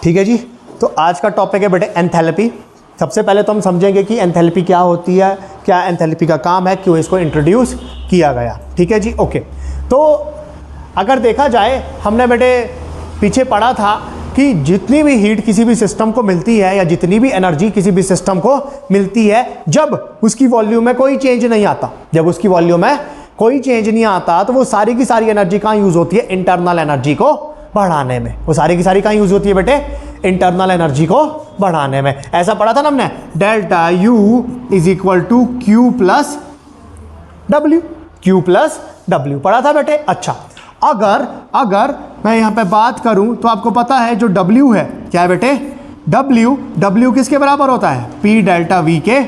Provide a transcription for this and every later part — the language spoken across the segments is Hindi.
ठीक है जी। तो आज का टॉपिक है बेटे एंथैल्पी। सबसे पहले तो हम समझेंगे कि एंथैल्पी क्या होती है, क्या एंथैल्पी का काम है, क्यों इसको इंट्रोड्यूस किया गया। ठीक है जी, ओके। तो अगर देखा जाए, हमने बेटे पीछे पढ़ा था कि जितनी भी हीट किसी भी सिस्टम को मिलती है या जितनी भी एनर्जी किसी भी सिस्टम को मिलती है, जब उसकी वॉल्यूम में कोई चेंज नहीं आता, जब उसकी वॉल्यूम में कोई चेंज नहीं आता, तो वो सारी की सारी एनर्जी कहाँ यूज होती है? इंटरनल एनर्जी को बढ़ाने में। वो सारी की सारी कहाँ यूज होती है बेटे? इंटरनल एनर्जी को बढ़ाने में। ऐसा पढ़ा था ना हमने, delta U is equal to Q plus W, Q plus W पढ़ा था बेटे। अच्छा, अगर मैं यहां पे बात करूं तो आपको पता है जो W है, क्या है बेटे? W किसके बराबर होता है? P डेल्टा V के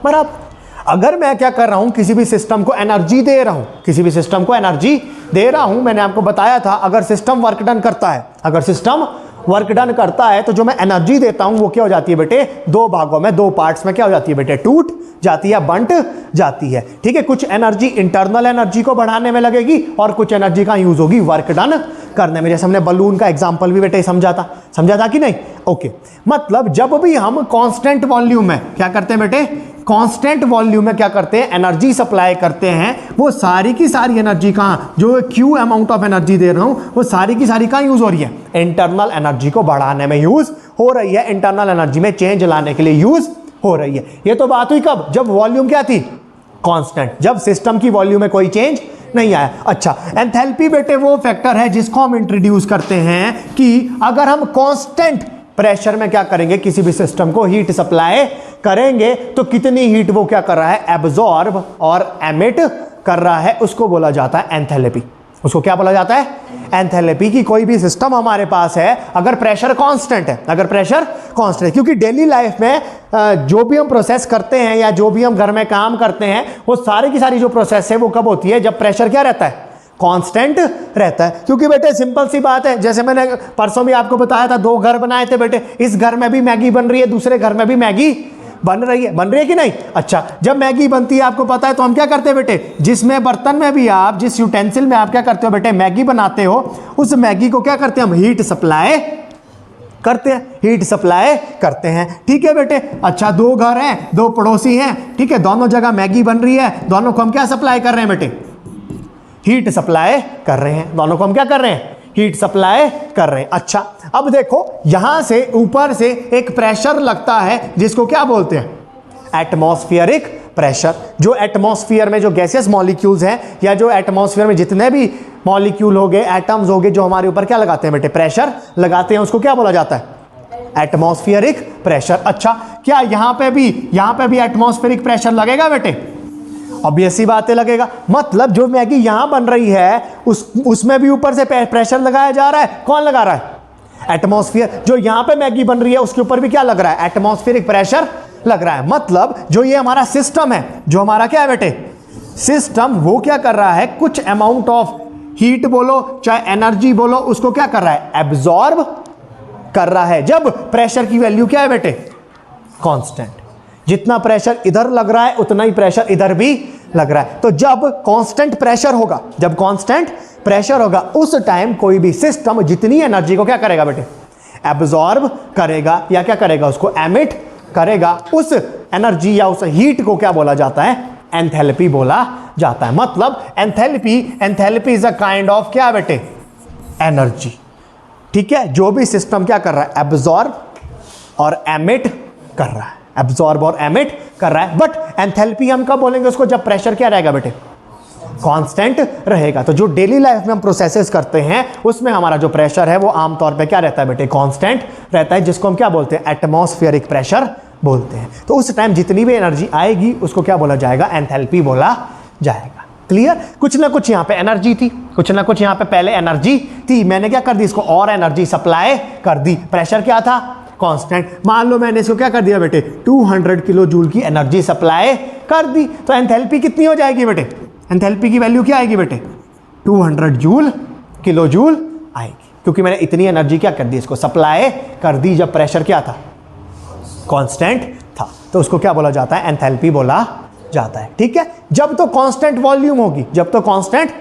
बराबर। अगर मैं क्या कर रहा हूं, किसी भी सिस्टम को एनर्जी दे रहा हूं, किसी भी सिस्टम को एनर्जी दे रहा हूं, मैंने आपको बताया था अगर सिस्टम वर्क डन करता है, अगर सिस्टम वर्क डन करता है तो जो मैं एनर्जी देता हूं वो क्या हो जाती है बेटे? दो भागों में, दो पार्ट्स में क्या हो जाती है बेटे? टूट जाती है, बंट जाती है। ठीक है, कुछ एनर्जी इंटरनल एनर्जी को बढ़ाने में लगेगी और कुछ एनर्जी का यूज होगी वर्क डन करने में। जैसे हमने बलून का एग्जांपल भी बेटे समझा था कि नहीं? ओके, मतलब जब भी हम कांस्टेंट वॉल्यूम में क्या करते हैं बेटे? कांस्टेंट वॉल्यूम में क्या करते हैं? एनर्जी सप्लाई करते हैं। वो सारी की सारी एनर्जी कहाँ, जो क्यू अमाउंट ऑफ एनर्जी दे रहा हूं, वो सारी की सारी कहाँ यूज हो रही है? इंटरनल एनर्जी को बढ़ाने में यूज हो रही है, इंटरनल एनर्जी में चेंज लाने के लिए यूज हो रही है। ये तो बात हुई कब? जब वॉल्यूम क्या थी? कांस्टेंट, जब सिस्टम की वॉल्यूम में कोई चेंज नहीं आया। अच्छा, एंथैल्पी बेटे वो फैक्टर है जिसको हम इंट्रोड्यूस करते हैं कि अगर हम कांस्टेंट प्रेशर में क्या करेंगे, किसी भी सिस्टम को हीट सप्लाई करेंगे, तो कितनी हीट वो क्या कर रहा है? एब्जॉर्ब और एमिट कर रहा है, उसको बोला जाता है एंथैल्पी। उसको क्या बोला जाता है? एंथैल्पी। की कोई भी सिस्टम हमारे पास है, अगर प्रेशर कांस्टेंट है, अगर प्रेशर कांस्टेंट है, क्योंकि डेली लाइफ में जो भी हम प्रोसेस करते हैं या जो भी हम घर में काम करते हैं, वो सारी की सारी जो प्रोसेस है वो कब होती है? जब प्रेशर क्या रहता है? कांस्टेंट रहता है। क्योंकि बेटे सिंपल सी बात है, जैसे मैंने परसों भी आपको बताया था, दो घर बनाए थे बेटे, इस घर में भी मैगी बन रही है, दूसरे घर में भी मैगी बन रही है कि नहीं? अच्छा, जब मैगी बनती है आपको पता है तो हम क्या करते हैं बेटे? जिसमें बर्तन में भी आप, जिस यूटेंसिल में आप क्या करते हो बेटे? मैगी बनाते हो, उस मैगी को क्या करते हैं हम? हीट सप्लाई करते हैं, हीट सप्लाई करते हैं। ठीक है बेटे। अच्छा, दो घर हैं, दो पड़ोसी हैं, ठीक है, दोनों जगह मैगी बन रही है, दोनों को हम क्या सप्लाई कर रहे हैं बेटे? हीट सप्लाई कर रहे हैं। दोनों को हम क्या कर रहे हैं? हीट सप्लाई कर रहे हैं। अच्छा, अब देखो यहां से ऊपर से एक प्रेशर लगता है जिसको क्या बोलते हैं? Atmospheric pressure. जो एटमॉस्फेयर में जो गैसियस मॉलिक्यूल्स हैं, या जो एटमॉस्फेयर में जितने भी मॉलिक्यूल हो गए, एटम्स हो गए, जो हमारे ऊपर क्या लगाते हैं बेटे? प्रेशर लगाते हैं, उसको क्या बोला जाता है? Atmospheric pressure. अच्छा, क्या यहां पे भी एटमॉस्फेरिक प्रेशर लगेगा बेटे? ऑब्वियसली बातें लगेगा। मतलब जो मैगी यहां बन रही है उसमें भी ऊपर से प्रेशर लगाया जा रहा है। कौन लगा रहा है? एटमॉस्फेयर। जो यहां पे मैगी बन रही है उसके ऊपर भी क्या लग रहा है? एटमॉस्फेरिक प्रेशर लग रहा है। मतलब जो ये हमारा सिस्टम है, जो हमारा क्या है बेटे? सिस्टम, वो क्या कर रहा है? कुछ अमाउंट ऑफ हीट बोलो चाहे एनर्जी बोलो, उसको क्या कर रहा है? एब्जॉर्ब कर रहा है। जब प्रेशर की वैल्यू क्या है बेटे? कांस्टेंट। जितना प्रेशर इधर लग रहा है उतना ही प्रेशर इधर भी लग रहा है। तो जब कांस्टेंट प्रेशर होगा, जब कांस्टेंट प्रेशर होगा, उस टाइम कोई भी सिस्टम जितनी एनर्जी को क्या करेगा बेटे? एब्जॉर्ब करेगा, या क्या करेगा? उसको एमिट करेगा। उस एनर्जी या उस हीट को क्या बोला जाता है? एंथैल्पी बोला जाता है। मतलब enthalpy is a kind of क्या बेटे? एनर्जी। ठीक है, जो भी सिस्टम क्या कर रहा है? एब्जॉर्ब और एमिट कर रहा है, एब्जॉर्ब और एमिट कर रहा है। बट एंथैल्पी हम कब बोलेंगे उसको? जब प्रेशर क्या रहेगा बेटे? कांस्टेंट रहेगा। तो जो डेली लाइफ में हम प्रोसेसेस करते हैं उसमें हमारा जो प्रेशर है वो आमतौर पे क्या रहता है बेटे? कांस्टेंट रहता है, जिसको हम क्या बोलते हैं? एटमॉस्फेरिक प्रेशर बोलते हैं। तो उस टाइम जितनी भी एनर्जी आएगी उसको क्या बोला जाएगा? एंथैल्पी बोला जाएगा। क्लियर? कुछ ना कुछ यहाँ पे एनर्जी थी, कुछ ना कुछ यहाँ पे पहले एनर्जी थी, मैंने क्या कर दी? इसको और एनर्जी सप्लाई कर दी। प्रेशर क्या था? कांस्टेंट। मान लो मैंने इसको क्या कर दिया बेटे? 200 किलो जूल की एनर्जी सप्लाई कर दी, तो एंथैल्पी कितनी हो जाएगी बेटे? एंथैल्पी की वैल्यू क्या आएगी बेटे? 200 जूल किलो जूल आएगी, क्योंकि मैंने इतनी एनर्जी क्या कर दी? इसको सप्लाई कर दी जब प्रेशर क्या था? कांस्टेंट था। तो उसको क्या बोला जाता है? एंथैल्पी बोला जाता है। ठीक है, जब तो कांस्टेंट वॉल्यूम होगी, जब तो कांस्टेंट,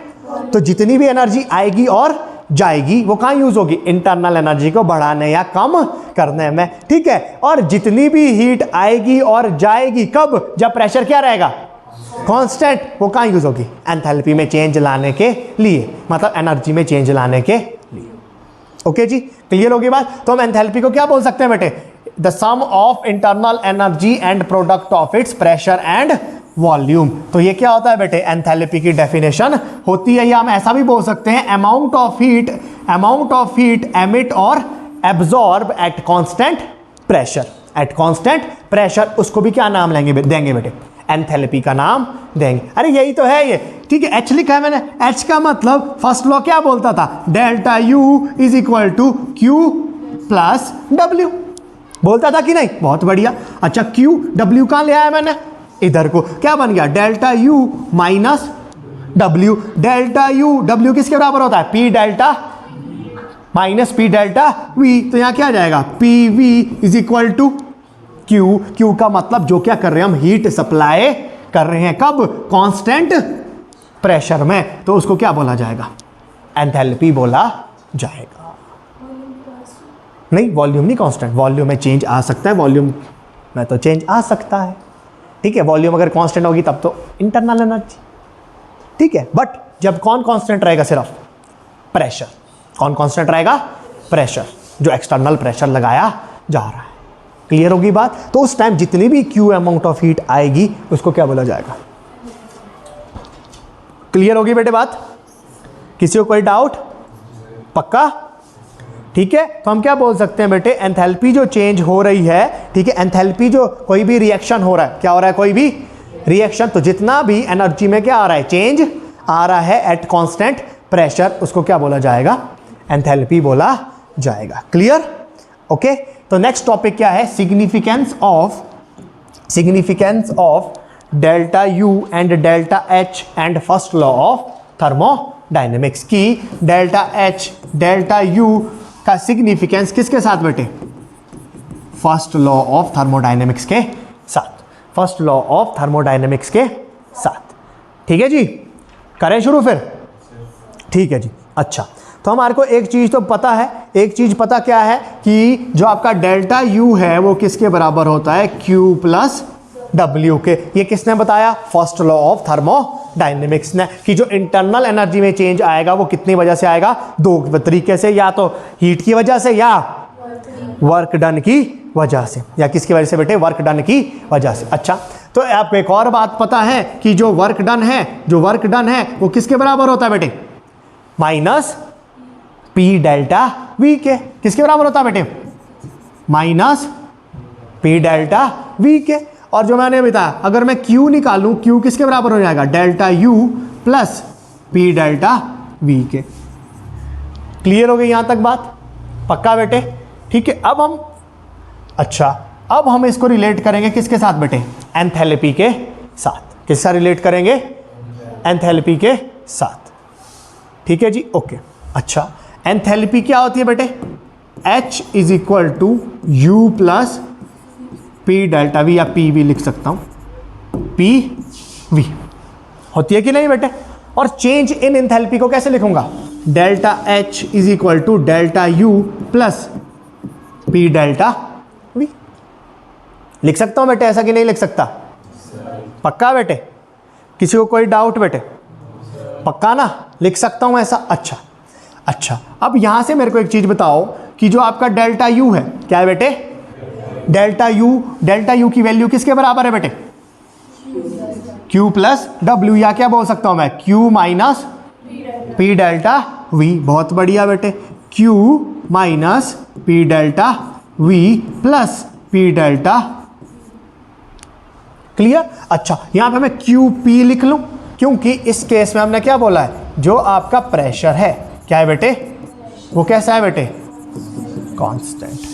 तो जितनी भी एनर्जी आएगी और जाएगी वो कहाँ यूज होगी, इंटरनल एनर्जी को बढ़ाने या कम करने में, ठीक है। और जितनी भी हीट आएगी और जाएगी कब, जब प्रेशर क्या रहेगा, कांस्टेंट, वो कहाँ यूज होगी, एंथैल्पी में चेंज लाने के लिए, मतलब एनर्जी में चेंज लाने के लिए। ओके जी, क्लियर होगी बात। तो हम एंथैल्पी को क्या बोल सकते हैं बेटे, the sum of internal energy and product of its pressure and volume. तो ये क्या होता है बेटे, एंथैल्पी की डेफिनेशन होती है, या हम ऐसा भी बोल सकते हैं अमाउंट ऑफ हीट एमिट और absorb at constant pressure, at constant pressure, उसको भी क्या नाम देंगे बेटे, एंथैल्पी का नाम देंगे। अरे यही तो है ये, ठीक है। एच लिखा है मैंने, एच का मतलब फर्स्ट लॉ क्या बोलता था, delta U is equal to Q plus W, बोलता था कि नहीं, बहुत बढ़िया। अच्छा क्यू, डब्ल्यू कहाँ ले आया मैंने, इधर को, क्या बन गया, delta U minus W. Delta U, W किसके बराबर होता है, P delta minus P delta V, तो यहां क्या आ जाएगा, P V is equal to Q. Q का मतलब जो क्या कर रहे हैं हम, हीट सप्लाई कर रहे हैं, कब, कांस्टेंट प्रेशर में, तो उसको क्या बोला जाएगा, एंथैल्पी बोला जाएगा। नहीं, वॉल्यूम नहीं कांस्टेंट, वॉल्यूम में चेंज आ सकता है, वॉल्यूम में तो चेंज आ सकता है, ठीक है। वॉल्यूम अगर कांस्टेंट होगी तब तो इंटरनल एनर्जी, ठीक है। बट जब कौन कांस्टेंट रहेगा, सिर्फ प्रेशर, कौन कांस्टेंट रहेगा, प्रेशर, जो एक्सटर्नल प्रेशर लगाया जा रहा है। क्लियर होगी बात। तो उस टाइम जितनी भी क्यू अमाउंट ऑफ हीट आएगी उसको क्या बोला जाएगा, क्लियर होगी बेटे बात, किसी को कोई डाउट, पक्का, ठीक है। तो हम क्या बोल सकते हैं बेटे, एंथैल्पी जो चेंज हो रही है, ठीक है, एंथैल्पी जो कोई भी रिएक्शन हो रहा है, क्या हो रहा है, कोई भी रिएक्शन, तो जितना भी एनर्जी में क्या आ रहा है, चेंज आ रहा है एट कांस्टेंट प्रेशर, उसको क्या बोला जाएगा, एंथैल्पी बोला जाएगा। Clear, okay. तो नेक्स्ट टॉपिक क्या है, significance of delta U and delta H and first law of thermodynamics की डेल्टा एच डेल्टा यू का सिग्निफिकेंस किसके साथ बेटे, फर्स्ट लॉ ऑफ थर्मोडायनेमिक्स के साथ, फर्स्ट लॉ ऑफ थर्मोडायनेमिक्स के साथ, ठीक है जी। करें शुरू फिर, ठीक है जी। अच्छा, तो हमारे को एक चीज तो पता है, एक चीज पता क्या है कि जो आपका डेल्टा यू है वो किसके बराबर होता है, क्यू प्लस डब्ल्यू के। ये किसने बताया, फर्स्ट लॉ ऑफ थर्मोडायनेमिक्स ने, कि जो इंटरनल एनर्जी में चेंज आएगा वो कितनी वजह से आएगा, दो तरीके से, या तो हीट की वजह से या वर्क डन की वजह से, या किसकी वजह से बेटे, वर्क डन की वजह से। अच्छा, तो आपको एक और बात पता है कि जो वर्क डन है वो किसके बराबर होता है बेटे, माइनस पी डेल्टा वी के। किसके बराबर होता है बेटे, माइनस पी डेल्टा वी के। और जो मैंने बताया, अगर मैं Q निकालूं, Q किसके बराबर हो जाएगा, delta U plus P delta V के। क्लियर हो गई यहां तक बात, पक्का बेटे, ठीक है। अब हम इसको रिलेट करेंगे किसके साथ बेटे, एंथैल्पी के साथ। किसके साथ रिलेट करेंगे, एंथैल्पी के साथ, ठीक है जी, ओके। अच्छा, एंथैल्पी क्या होती है बेटे, H is equal to U plus P delta V, या पी वी लिख सकता हूं, पी वी होती है कि नहीं बेटे। और चेंज इन एंथैल्पी को कैसे लिखूंगा, delta H is equal to delta U plus P delta V, लिख सकता हूं बेटे, ऐसा कि नहीं लिख सकता, पक्का बेटे, किसी को कोई डाउट बेटे, पक्का ना, लिख सकता हूं ऐसा। अच्छा, अब यहां से मेरे को एक चीज बताओ कि जो आपका डेल्टा यू है, क्या है बेटे, डेल्टा यू की वैल्यू किसके बराबर है बेटे, Q प्लस डब्ल्यू, या क्या बोल सकता हूं मैं, Q minus P delta we. बहुत बढ़िया बेटे, Q minus P delta we plus P delta, clear. अच्छा, यहां पे मैं QP लिख लूं, क्योंकि इस केस में हमने क्या बोला है, जो आपका प्रेशर है, क्या है बेटे, वो कैसा है बेटे, कांस्टेंट।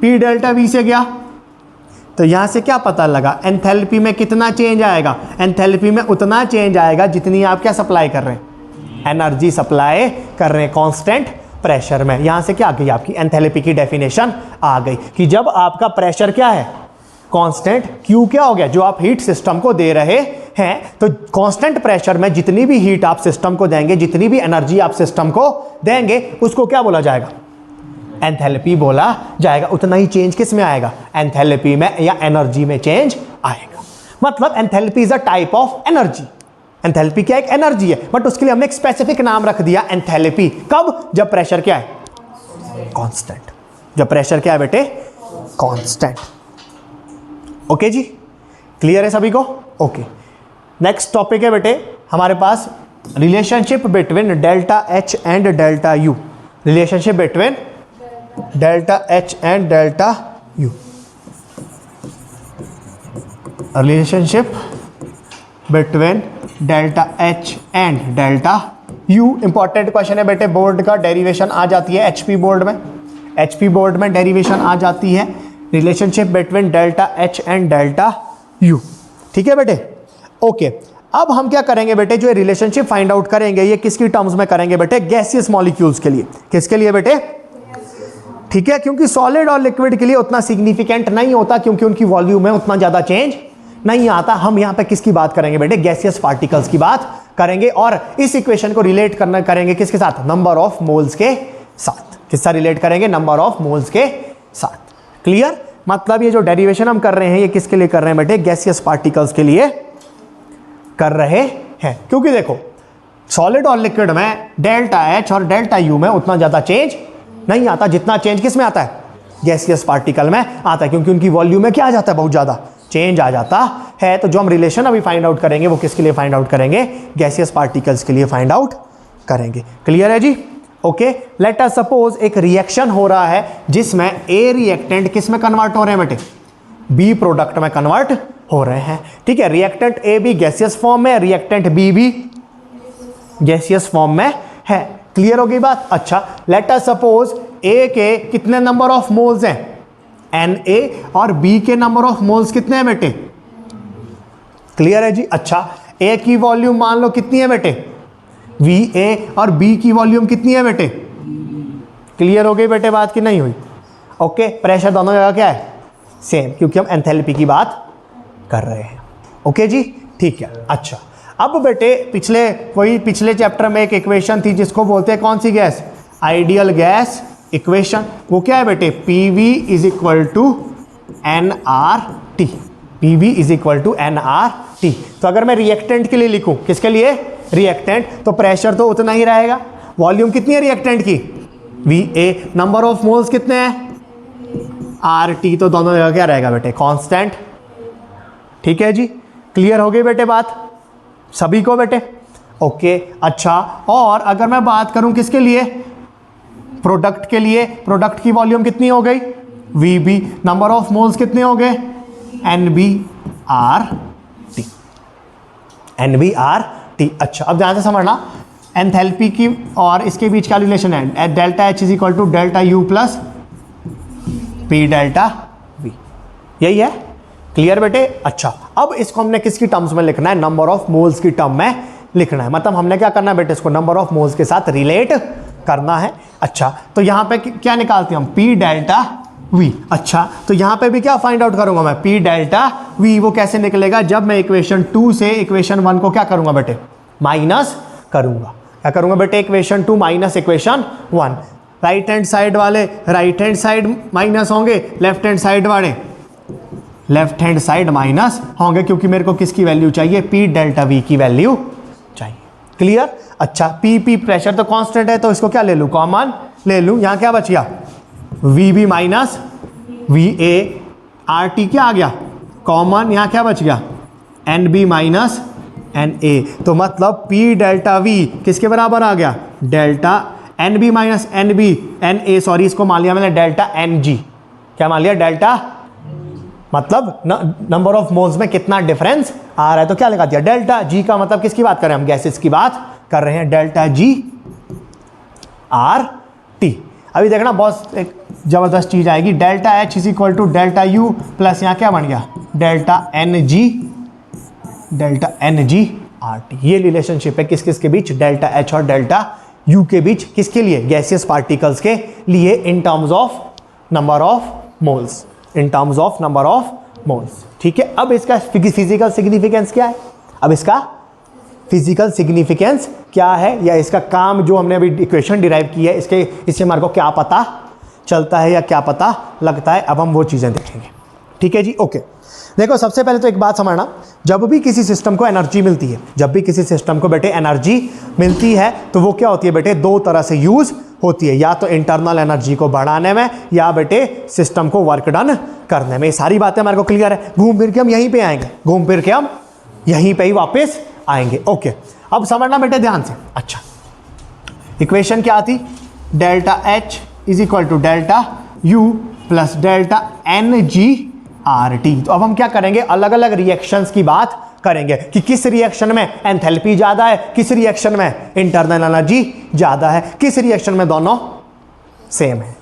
पी डेल्टा वी से गया, तो यहां से क्या पता लगा, एंथैल्पी में कितना चेंज आएगा, एंथैल्पी में उतना चेंज आएगा जितनी आप क्या सप्लाई कर रहे हैं, एनर्जी सप्लाई कर रहे हैं कांस्टेंट प्रेशर में। यहां से क्या आ गई, आपकी एंथैल्पी की डेफिनेशन आ गई कि जब आपका प्रेशर क्या है, कांस्टेंट, क्यू क्या हो गया, जो आप हीट सिस्टम को दे रहे हैं, तो कांस्टेंट प्रेशर में जितनी भी हीट आप सिस्टम को देंगे, जितनी भी एनर्जी आप सिस्टम को देंगे, उसको क्या बोला जाएगा? एंथैल्पी बोला जाएगा। उतना ही चेंज किस में आएगा? एंथैल्पी में या एनर्जी में चेंज आएगा। मतलब enthalpy is a type of energy. Enthalpy क्या? एक एनर्जी है, बट उसके लिए हमने एक स्पेसिफिक नाम रख दिया एंथैल्पी। कब? जब प्रेशर क्या है? कांस्टेंट। जब प्रेशर क्या है बेटे? कांस्टेंट। ओके जी, क्लियर है सभी को? ओके, नेक्स्ट टॉपिक है बेटे हमारे पास relationship between delta H and delta U. Relationship between delta H and delta U. Relationship between delta H and delta U. Important question है बेटे, बोर्ड का डेरिवेशन आ जाती है एचपी बोर्ड में। एचपी बोर्ड में डेरिवेशन आ जाती है relationship between delta H and delta U. ठीक है बेटे? ओके, अब हम क्या करेंगे बेटे? जो रिलेशनशिप फाइंड आउट करेंगे ये किसकी टर्म्स में करेंगे बेटे? गैसियस मॉलिक्यूल्स के लिए। किसके लिए बेटे? ठीक है, क्योंकि सॉलिड और लिक्विड के लिए उतना सिग्निफिकेंट नहीं होता, क्योंकि उनकी वॉल्यूम में उतना ज्यादा चेंज नहीं आता। हम यहां पे किसकी बात करेंगे बेटे? गैसियस पार्टिकल्स की बात करेंगे, और इस इक्वेशन को रिलेट करना करेंगे किसके साथ? नंबर ऑफ मोल्स के साथ। किससे रिलेट करेंगे? नंबर ऑफ मोल्स के साथ। क्लियर? मतलब ये जो डेरिवेशन हम कर रहे हैं ये किसके लिए कर रहे हैं बेटे? गैसियस पार्टिकल्स के लिए कर रहे हैं। क्योंकि देखो सॉलिड और लिक्विड में डेल्टा एच और डेल्टा यू में उतना ज्यादा चेंज नहीं आता, जितना चेंज किस में आता है? गैसियस पार्टिकल में आता है, क्योंकि उनकी वॉल्यूम में क्या आ जाता है? बहुत ज्यादा चेंज आ जाता है। तो जो हम रिलेशन अभी फाइंड आउट करेंगे वो किसके लिए फाइंड आउट करेंगे? गैसियस पार्टिकल्स के लिए फाइंड आउट करेंगे। क्लियर है जी? ओके, लेट अस सपोज एक रिएक्शन हो रहा है जिसमें ए रिएक्टेंट किस में कन्वर्ट हो रहे हैं बेटे? बी प्रोडक्ट में कन्वर्ट हो रहे हैं। ठीक है, रिएक्टेंट ए भी गैसियस फॉर्म में, रिएक्टेंट बी भी गैसियस फॉर्म में है। क्लियर हो गई बात? अच्छा, लेट अस सपोज ए के कितने नंबर ऑफ मोल्स हैं? Na, और बी के नंबर ऑफ मोल्स कितने हैं बेटे? क्लियर है जी? अच्छा, ए की वॉल्यूम मान लो कितनी है बेटे? Va, और बी की वॉल्यूम कितनी है बेटे? क्लियर हो गई बेटे बात की नहीं हुई? ओके, प्रेशर दोनों जगह क्या है? सेम, क्योंकि हम एंथैल्पी की बात कर रहे हैं। ओके जी, ठीक है। अच्छा, अब बेटे पिछले चैप्टर में एक इक्वेशन थी जिसको बोलते हैं कौन सी गैस? Ideal gas equation. वो क्या है बेटे? PV is equal to nRT। PV is equal to nRT। तो अगर मैं रिएक्टेंट के लिए लिखूं, किसके लिए? रिएक्टेंट, तो प्रेशर तो उतना ही रहेगा। वॉल्यूम कितनी है रिएक्टेंट की? Va। नंबर ऑफ मोल्स कितने हैं? RT। तो दोनों जगह क्या रहेगा बेटे? कांस्टेंट। ठीक है जी, क्लियर हो गई बेटे बात सभी को बेटे? ओके, अच्छा, और अगर मैं बात करूं किसके लिए? प्रोडक्ट के लिए। प्रोडक्ट की वॉल्यूम कितनी हो गई? VB। नंबर ऑफ मोल्स कितने हो गए? NBRT। NBRT। अच्छा, अब ध्यान से समझना, एंथैल्पी की और इसके बीच क्या रिलेशन है? Delta H is equal to delta U plus P delta V. यही है। क्लियर बेटे? अच्छा, अब इसको हमने किसकी टर्म्स में लिखना है? नंबर ऑफ मोल्स की टर्म में लिखना है। मतलब हमने क्या करना है बेटे? इसको नंबर ऑफ मोल्स के साथ रिलेट करना है। अच्छा, तो यहां पे क्या निकालते हैं हम? P delta we. अच्छा, तो यहां पे भी क्या फाइंड आउट करूंगा मैं? P delta we. वो कैसे निकलेगा? जब मैं इक्वेशन 2 से इक्वेशन 1 को क्या करूंगा बेटे? माइनस करूंगा। क्या करूंगा बेटे? Equation 2 minus equation 1। Right hand side वाले राइट हैंड साइड माइनस होंगे, लेफ्ट हैंड साइड वाले लेफ्ट हैंड साइड माइनस होंगे, क्योंकि मेरे को किसकी वैल्यू चाहिए? पी डेल्टा वी की वैल्यू चाहिए। क्लियर? अच्छा, पी प्रेशर तो कांस्टेंट है, तो इसको क्या ले लूं? कॉमन ले लूं। यहां क्या बच गया? VB minus VA। RT क्या आ गया? कॉमन। यहां क्या बच गया? NB minus NA। तो मतलब P डेल्टा V किसके बराबर आ गया? Delta NB minus NA, sorry, इसको मान लिया मैंने डेल्टा NG। क्या मान लिया? डेल्टा, मतलब नंबर ऑफ मोल्स में कितना डिफरेंस आ रहा है, तो क्या लगा दिया? डेल्टा G का मतलब किसकी बात कर रहे हैं हम? गैसेस की बात कर रहे हैं। Delta GRT। अभी देखना बहुत एक जबरदस्त चीज आएगी। Delta H is equal to delta U plus यहाँ क्या बन गया? Delta NGRT। ये रिलेशनशिप है किस किस के बीच? डेल्टा H और डेल्टा U के बीच। किसके लिए? गैसियस पार्टिकल्स के लिए, in terms of number of moles. In terms of number of moles. ठीक है, अब इसका फिजिकल सिग्निफिकेंस क्या है? अब इसका फिजिकल सिग्निफिकेंस क्या है, या इसका काम जो हमने अभी इक्वेशन डिराइव की है, इससे हमारे को क्या पता चलता है या क्या पता लगता है, अब हम वो चीज़ें देखेंगे। ठीक है जी, ओके। देखो सबसे पहले तो एक बात समझना, जब भी किसी सिस्टम को एनर्जी मिलती है, जब भी किसी सिस्टम को बेटे एनर्जी मिलती है, तो वो क्या होती है बेटे, दो तरह से यूज़ होती है, या तो इंटरनल एनर्जी को बढ़ाने में, या बेटे सिस्टम को वर्क डन करने में। ये सारी बातें हमारे को क्लियर है। घूम फिर के हम यहीं पे आएंगे, घूम फिर के हम यहीं पे ही वापस आएंगे। ओके, अब समझना बेटे ध्यान से। अच्छा, इक्वेशन क्या थी, delta H is equal to delta U plus delta N G R T. तो अब हम क्या करेंगे, अलग अलग रिएक्शंस की बात करेंगे कि किस रिएक्शन में एंथैल्पी ज़्यादा है, किस रिएक्शन में इंटरनल एनर्जी ज़्यादा है, किस रिएक्शन में दोनों सेम है।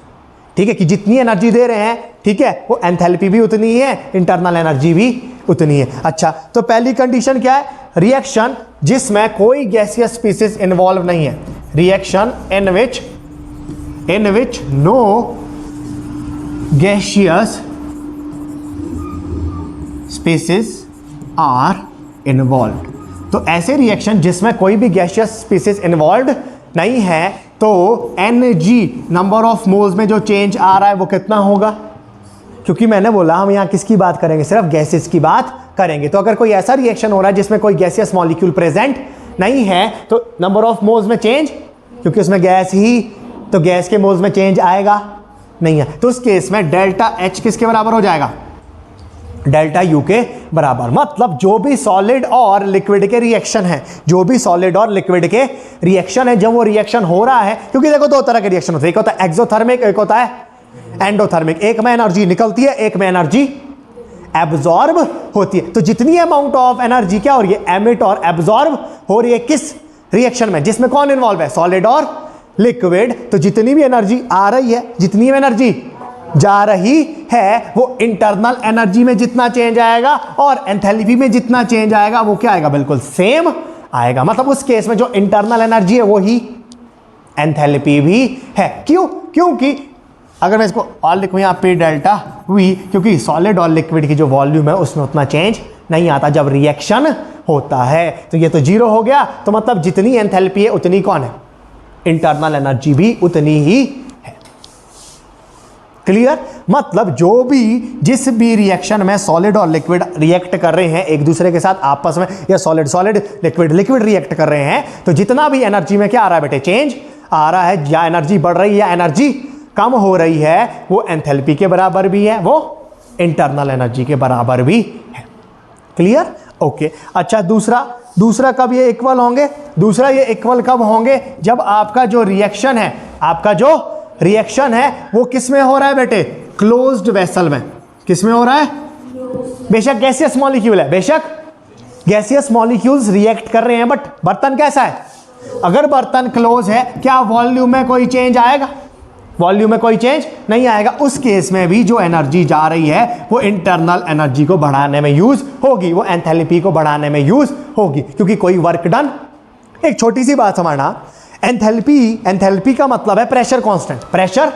ठीक है, कि जितनी एनर्जी दे रहे हैं, ठीक है, वो एंथैल्पी भी उतनी ही है, इंटरनल एनर्जी भी उतनी है। अच्छा, तो पहली कंडीशन क्या है, रिएक्शन जिसमें कोई गैसियस स्पीसीज इन्वॉल्व नहीं है, reaction in which no gaseous species are involve. तो ऐसे रिएक्शन जिसमें कोई भी गैसियस स्पीसीज इन्वॉल्व नहीं है, तो Ng नंबर ऑफ मोल्स में जो चेंज आ रहा है वो कितना होगा, क्योंकि मैंने बोला हम यहाँ किसकी बात करेंगे, सिर्फ गैसेस की बात करेंगे। तो अगर कोई ऐसा रिएक्शन हो रहा है जिसमें कोई गैसियस मॉलिक्यूल प्रेजेंट नहीं है, तो नंबर ऑफ मोल्स में चेंज, क्योंकि उसमें गैस ही, तो गैस के मोल्स में चेंज आएगा नहीं है, तो उस केस में डेल्टा एच किसके बराबर हो जाएगा, डेल्टा यू के बराबर। मतलब जो भी सॉलिड और लिक्विड के रिएक्शन है, जो भी सॉलिड और लिक्विड के रिएक्शन है, जब वो रिएक्शन हो रहा है, क्योंकि देखो दो तरह के रिएक्शन होते हैं, एक होता है एक्सोथर्मिक, एक होता है एंडोथर्मिक। एक में एनर्जी निकलती है, एक में एनर्जी एब्जॉर्ब होती है। तो जितनी अमाउंट ऑफ एनर्जी क्या हो रही है, एमिट और एब्जॉर्ब हो रही है किस रिएक्शन में, जिसमें कौन इन्वॉल्व है, सॉलिड और लिक्विड। तो जितनी भी एनर्जी आ रही है, जितनी भी एनर्जी जा रही है, वो इंटरनल एनर्जी में जितना चेंज आएगा और एंथैल्पी में जितना चेंज आएगा, वो क्या आएगा, बिल्कुल सेम आएगा। मतलब उस केस में जो इंटरनल एनर्जी है वो ही एंथैल्पी भी है। क्यों, क्योंकि अगर मैं इसको और लिखूँ यहाँ पे डेल्टा वी, क्योंकि सॉलिड और लिक्विड की जो वॉल्यूम है उसमें उतना चेंज नहीं आता जब रिएक्शन होता है। तो ये तो जीरो हो गया, तो मतलब जितनी एंथैल्पी है उतनी कौन है, इंटरनल एनर्जी भी उतनी ही है। क्लियर, मतलब जो भी जिस भी रिएक्शन में सॉलिड और लिक्विड रिएक्ट कर रहे हैं एक दूसरे के साथ आपस में, या solid solid liquid liquid react कर रहे हैं, तो जितना भी एनर्जी में क्या आ रहा है बेटे, चेंज आ रहा है, या एनर्जी बढ़ रही है या एनर्जी कम हो रही है, वो एंथैल्पी के बराबर भी है, वो इंटरनल एनर्जी के बराबर भी है। Clear, okay. अच्छा, दूसरा कब ये इक्वल होंगे, दूसरा ये इक्वल कब होंगे, जब आपका जो रिएक्शन है, आपका जो रिएक्शन है वो किस में हो रहा है बेटे, क्लोज्ड वेसल में। किस में हो रहा है, बेशक गैसियस मॉलिक्यूल है, बेशक गैसियस मॉलिक्यूल्स रिएक्ट कर रहे हैं, बट बर्तन कैसा है, अगर बर्तन क्लोज है, क्या वॉल्यूम में कोई चेंज आएगा, वॉल्यूम में कोई चेंज नहीं आएगा। उस केस में भी जो एनर्जी जा रही है वो इंटरनल एनर्जी को बढ़ाने में यूज होगी, वो एंथैल्पी को बढ़ाने में यूज होगी, क्योंकि कोई वर्क डन। एक छोटी सी बात समझना, एंथैल्पी का मतलब है प्रेशर कांस्टेंट। प्रेशर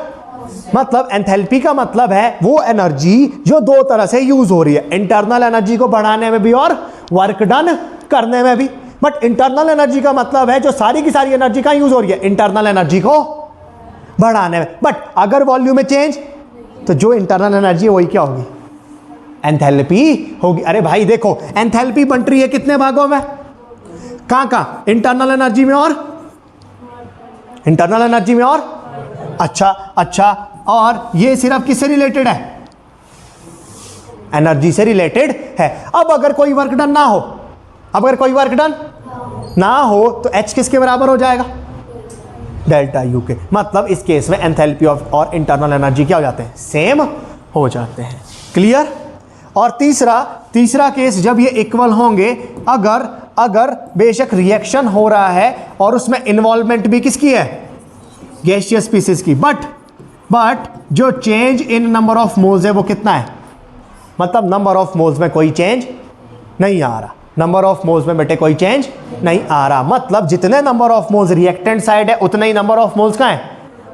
मतलब एंथैल्पी का मतलब है वो एनर्जी जो दो तरह से यूज हो रही है, इंटरनल एनर्जी को बढ़ाने में भी और वर्क डन करने में भी। बट इंटरनल एनर्जी का मतलब है जो सारी की सारी एनर्जी का यूज हो रही है, इंटरनल एनर्जी को बढ़ाने में। बट अगर वॉल्यूम में चेंज, तो जो इंटरनल एनर्जी है वही क्या होगी, एंथैल्पी होगी। अरे भाई देखो, एंथैल्पी बंट रही है कितने भागों में, कहां, इंटरनल एनर्जी में और इंटरनल एनर्जी में और अच्छा, और ये सिर्फ किससे रिलेटेड है, एनर्जी से रिलेटेड है। अब अगर कोई वर्क डन ना हो, अगर कोई वर्क डन ना हो, तो एच किसके बराबर हो जाएगा, डेल्टा यू के। मतलब इस केस में एंथैल्पी ऑफ और इंटरनल एनर्जी क्या हो जाते हैं, सेम हो जाते हैं। क्लियर। और तीसरा केस जब ये इक्वल होंगे, अगर बेशक रिएक्शन हो रहा है और उसमें इन्वॉल्वमेंट भी किसकी है, गैसियस स्पीसीज की, बट जो change in number of moles है वो कितना है, मतलब नंबर ऑफ मोल्स में कोई चेंज नहीं आ रहा, नंबर ऑफ मोल्स में बेटे कोई चेंज नहीं आ रहा। मतलब जितने number of moles reactant side है उतने ही नंबर ऑफ मोल्स कहाँ है,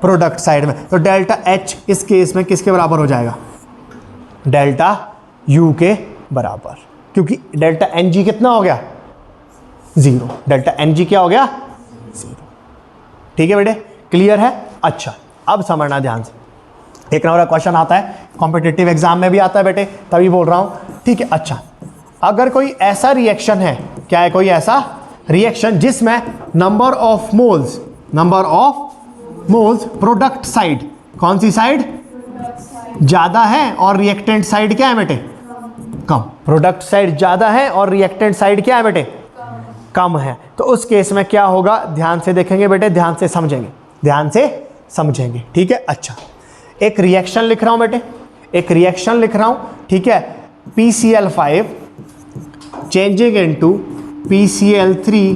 प्रोडक्ट साइड में। तो डेल्टा एच इस केस में किसके बराबर हो जाएगा, डेल्टा यू के बराबर, क्योंकि डेल्टा एन जी कितना हो गया, 0, डेल्टा एन जी क्या हो गया 0। ठीक है बेटे, क्लियर है। अच्छा, अब समझना ध्यान से, एक नंबर का क्वेश्चन आता है कॉम्पिटिटिव एग्जाम में भी आता है बेटे, तभी बोल रहा हूँ। ठीक है, अच्छा अगर कोई ऐसा रिएक्शन है, क्या है, कोई ऐसा रिएक्शन जिसमें number of moles product side, कौन सी साइड ज्यादा है और रिएक्टेंट साइड क्या है बेटे कम, प्रोडक्ट साइड ज्यादा है और रिएक्टेंट साइड क्या है बेटे कम है, तो उस केस में क्या होगा, ध्यान से देखेंगे बेटे, ध्यान से समझेंगे। ठीक है, अच्छा एक रिएक्शन लिख रहा हूं बेटे, एक रिएक्शन लिख रहा हूं, ठीक है, PCl5 changing into PCl3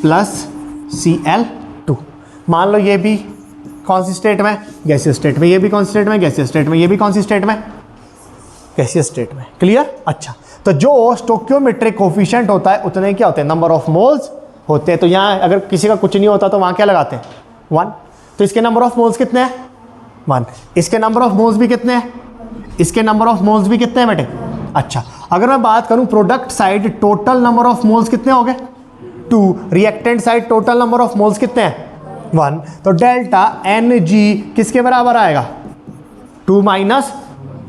plus Cl2। मान लो ये भी कौन सी स्टेट में, गैसीय स्टेट में, ये भी कौन सी स्टेट में, गैसीय स्टेट में, ये भी कौन सी स्टेट में, गैसीय स्टेट में। क्लियर। अच्छा, तो जो स्टोक्योमेट्रिक कोफिशिएंट होता है उतने क्या होते हैं, नंबर ऑफ मोल्स होते हैं। तो यहाँ अगर किसी का कुछ नहीं होता तो वहाँ क्या लगाते हैं 1, तो इसके नंबर ऑफ मोल्स कितने हैं 1, इसके नंबर ऑफ मोल्स भी कितने हैं, इसके नंबर ऑफ मोल्स भी कितने हैं बेटे। अच्छा, अगर मैं बात करूं product side total number of moles कितने हो गए 2, reactant side total number of moles कितने हैं 1, तो डेल्टा एन जी किसके बराबर आएगा 2 माइनस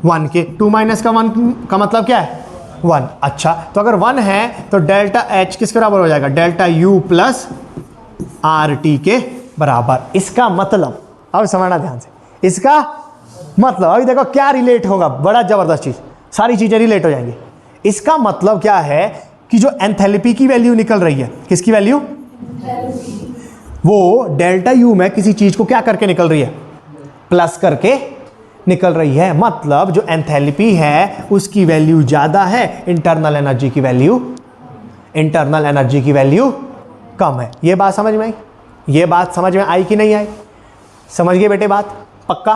1 के, 2 माइनस का 1 का मतलब क्या है 1। अच्छा, तो अगर 1 है तो डेल्टा एच किसके बराबर हो जाएगा, delta U plus R T के बराबर। इसका मतलब, अब समझना ध्यान से, इसका मतलब अभी देखो क्या रिलेट होगा, बड़ा जबरदस्त चीज, सारी चीजें रिलेट हो जाएंगी। इसका मतलब क्या है कि जो एंथैल्पी की वैल्यू निकल रही है, किसकी वैल्यू, वो डेल्टा यू में किसी चीज को क्या करके निकल रही है, प्लस करके निकल रही है। मतलब जो एंथैल्पी है उसकी वैल्यू ज्यादा है, इंटरनल एनर्जी की वैल्यू कम है। ये बात समझ में आई, ये बात समझ में आई कि नहीं आई, समझ गए बेटे बात पक्का।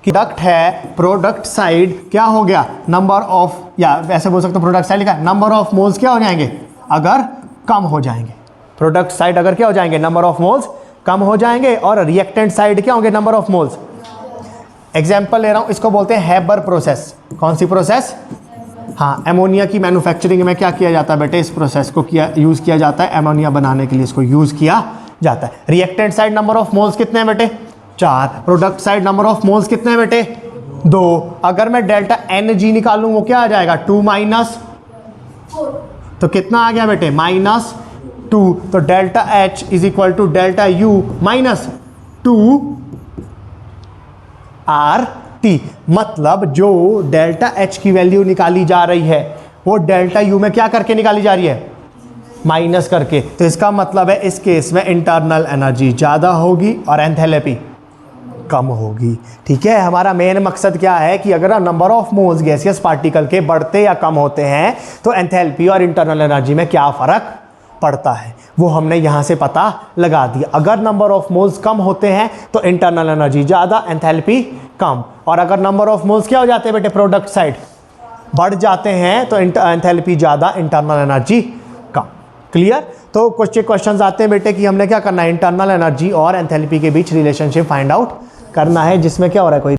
प्रोडक्ट है, प्रोडक्ट साइड क्या हो गया, नंबर ऑफ, या वैसे बोल सकते हो प्रोडक्ट साइड लिखा, नंबर ऑफ मोल्स क्या हो जाएंगे अगर कम हो जाएंगे, प्रोडक्ट साइड अगर क्या हो जाएंगे, नंबर ऑफ मोल्स कम हो जाएंगे, और रिएक्टेंट साइड क्या होंगे, नंबर ऑफ मोल्स। एग्जाम्पल ले रहा हूं, इसको बोलते हैं हैबर प्रोसेस। कौन सी प्रोसेस, हाँ, एमोनिया की मैन्युफैक्चरिंग में क्या किया जाता है बेटे, इस प्रोसेस को यूज किया जाता है, एमोनिया बनाने के लिए इसको यूज किया जाता है। Reactant side number of moles कितने हैं बेटे 4, product side number of moles कितने हैं बेटे 2। अगर मैं डेल्टा एन जी निकालूं वो क्या आ जाएगा 2 माइनस 4, तो कितना आ गया बेटे -2, तो delta H is equal to delta U minus 2 R T. मतलब जो डेल्टा एच की वैल्यू निकाली जा रही है वो डेल्टा यू में क्या करके निकाली जा रही है, माइनस करके। तो इसका मतलब है इस केस में इंटरनल एनर्जी ज़्यादा होगी और एंथैल्पी कम होगी। ठीक है, हमारा मेन मकसद क्या है कि अगर number of moles gaseous particle के बढ़ते या कम होते हैं तो एंथैल्पी और इंटरनल एनर्जी में क्या फ़र्क पड़ता है, वो हमने यहाँ से पता लगा दिया। अगर नंबर ऑफ मोल्स कम होते हैं तो इंटरनल एनर्जी ज़्यादा, एंथैल्पी कम, और अगर नंबर ऑफ मोल्स क्या हो जाते हैं बेटे प्रोडक्ट साइड बढ़ जाते हैं तो एंथैल्पी ज़्यादा, इंटरनल एनर्जी कम। क्लियर। तो कुछ क्वेश्चंस आते हैं बेटे कि हमने क्या करना है, इंटरनल एनर्जी और एंथैल्पी के बीच रिलेशनशिप फाइंड आउट करना है, जिसमें क्या हो रहा है, कोई